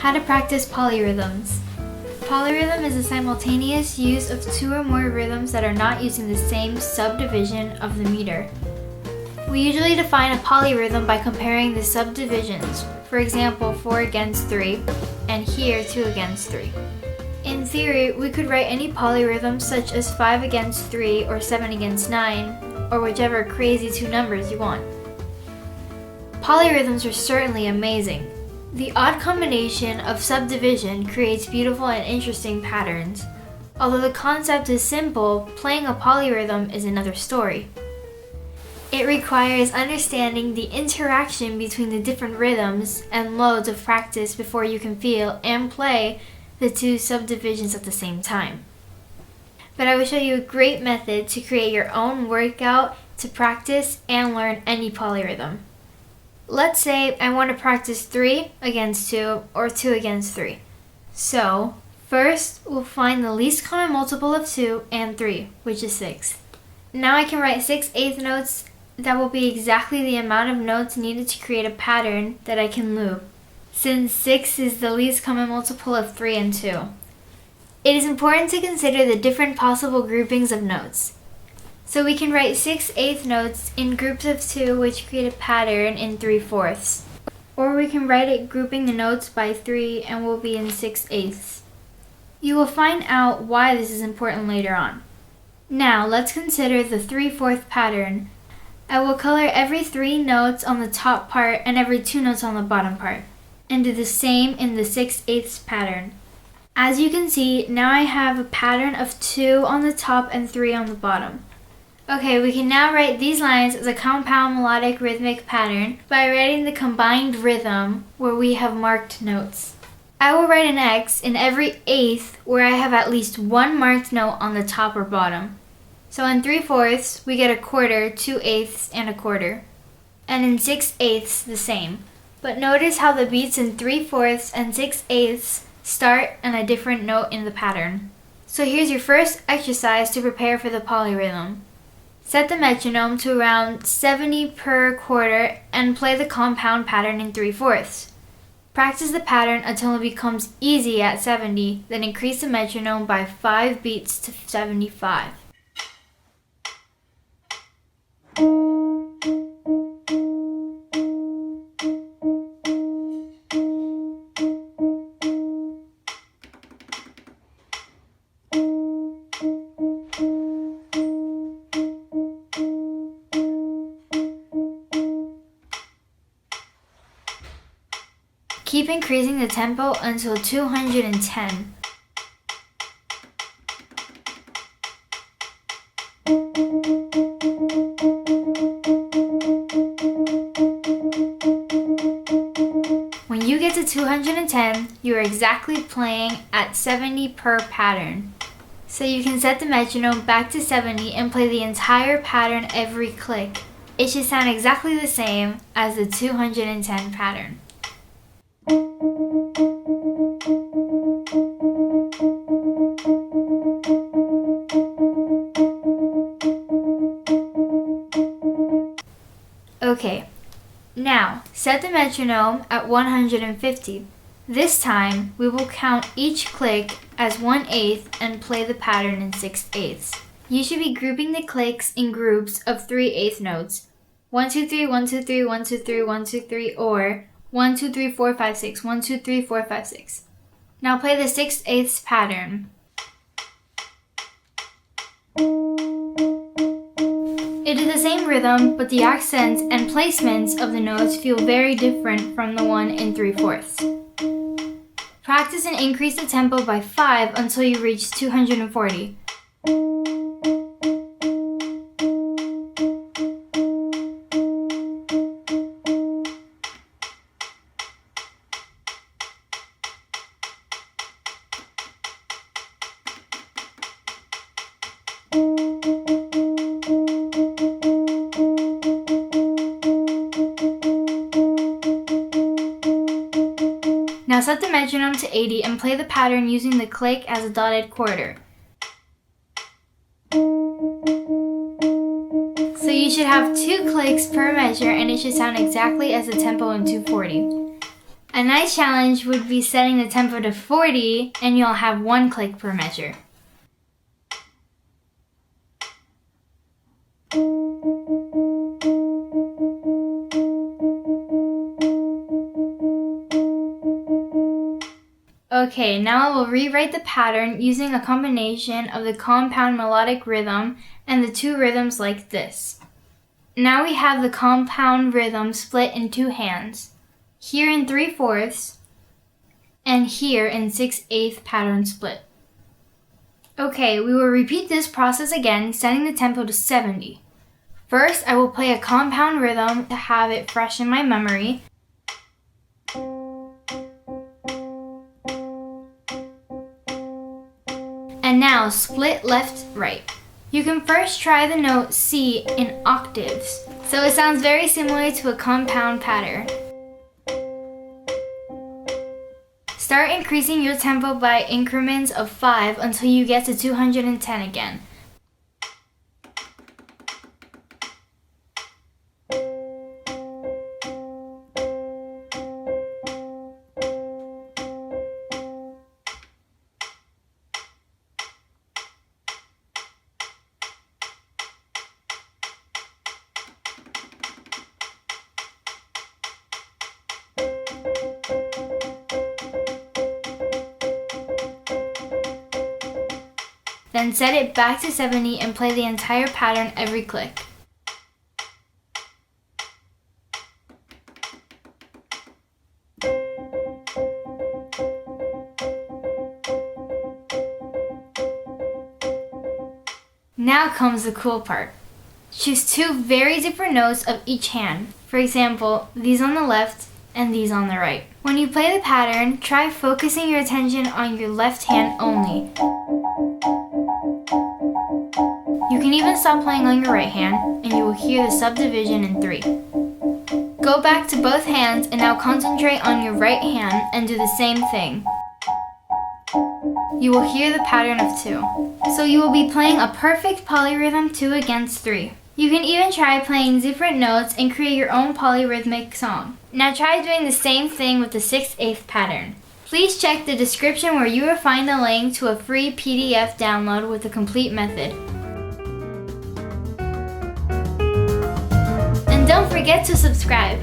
How to practice polyrhythms. Polyrhythm is a simultaneous use of two or more rhythms that are not using the same subdivision of the meter. We usually define a polyrhythm by comparing the subdivisions, for example 4 against 3, and here 2 against 3. In theory, we could write any polyrhythm such as 5 against 3 or 7 against 9, or whichever crazy two numbers you want. Polyrhythms are certainly amazing. The odd combination of subdivision creates beautiful and interesting patterns. Although the concept is simple, playing a polyrhythm is another story. It requires understanding the interaction between the different rhythms and loads of practice before you can feel and play the two subdivisions at the same time. But I will show you a great method to create your own workout to practice and learn any polyrhythm. Let's say I want to practice 3 against 2 or 2 against 3. So, first we'll find the least common multiple of 2 and 3, which is 6. Now I can write 6/8 notes that will be exactly the amount of notes needed to create a pattern that I can loop, since 6 is the least common multiple of 3 and 2. It is important to consider the different possible groupings of notes. So we can write 6/8 notes in groups of 2 which create a pattern in 3/4. Or we can write it grouping the notes by 3 and will be in 6/8. You will find out why this is important later on. Now let's consider the 3/4 pattern. I will color every 3 notes on the top part and every 2 notes on the bottom part, and do the same in the 6/8 pattern. As you can see, now I have a pattern of 2 on the top and 3 on the bottom. Okay, we can now write these lines as a compound melodic rhythmic pattern by writing the combined rhythm where we have marked notes. I will write an X in every eighth where I have at least one marked note on the top or bottom. So in 3/4 we get a quarter, 2/8 and a quarter. And in 6/8 the same. But notice how the beats in 3/4 and 6/8 start on a different note in the pattern. So here's your first exercise to prepare for the polyrhythm. Set the metronome to around 70 per quarter and play the compound pattern in 3/4. Practice the pattern until it becomes easy at 70, then increase the metronome by 5 beats to 75. Keep increasing the tempo until 210. When you get to 210, you are exactly playing at 70 per pattern. So you can set the metronome back to 70 and play the entire pattern every click. It should sound exactly the same as the 210 pattern. Okay, now set the metronome at 150. This time we will count each click as 1/8 and play the pattern in 6/8. You should be grouping the clicks in groups of 3/8 notes. 1 2 3 1 2 3 1 2 3 1 2 3 or 1 2 3 4 5 6 1 2 3 4 5 6. Now play the 6/8 pattern. It is the same rhythm, but the accents and placements of the notes feel very different from the one in 3/4. Practice and increase the tempo by 5 until you reach 240. Now set the metronome to 80 and play the pattern using the click as a dotted quarter. So you should have 2 clicks per measure and it should sound exactly as the tempo in 240. A nice challenge would be setting the tempo to 40 and you'll have 1 click per measure. Okay, now I will rewrite the pattern using a combination of the compound melodic rhythm and the 2 rhythms like this. Now we have the compound rhythm split in 2 hands, here in 3/4 and here in 6/8 pattern split. Okay, we will repeat this process again, setting the tempo to 70. First, I will play a compound rhythm to have it fresh in my memory. And now split left, right. You can first try the note C in octaves, so it sounds very similar to a compound pattern. Start increasing your tempo by increments of 5 until you get to 210 again. Then set it back to 70 and play the entire pattern every click. Now comes the cool part. Choose 2 very different notes of each hand. For example, these on the left and these on the right. When you play the pattern, try focusing your attention on your left hand only. You can even stop playing on your right hand and you will hear the subdivision in 3. Go back to both hands and now concentrate on your right hand and do the same thing. You will hear the pattern of 2. So you will be playing a perfect polyrhythm 2 against 3. You can even try playing different notes and create your own polyrhythmic song. Now try doing the same thing with the 6/8 pattern. Please check the description where you will find a link to a free PDF download with the complete method. And don't forget to subscribe.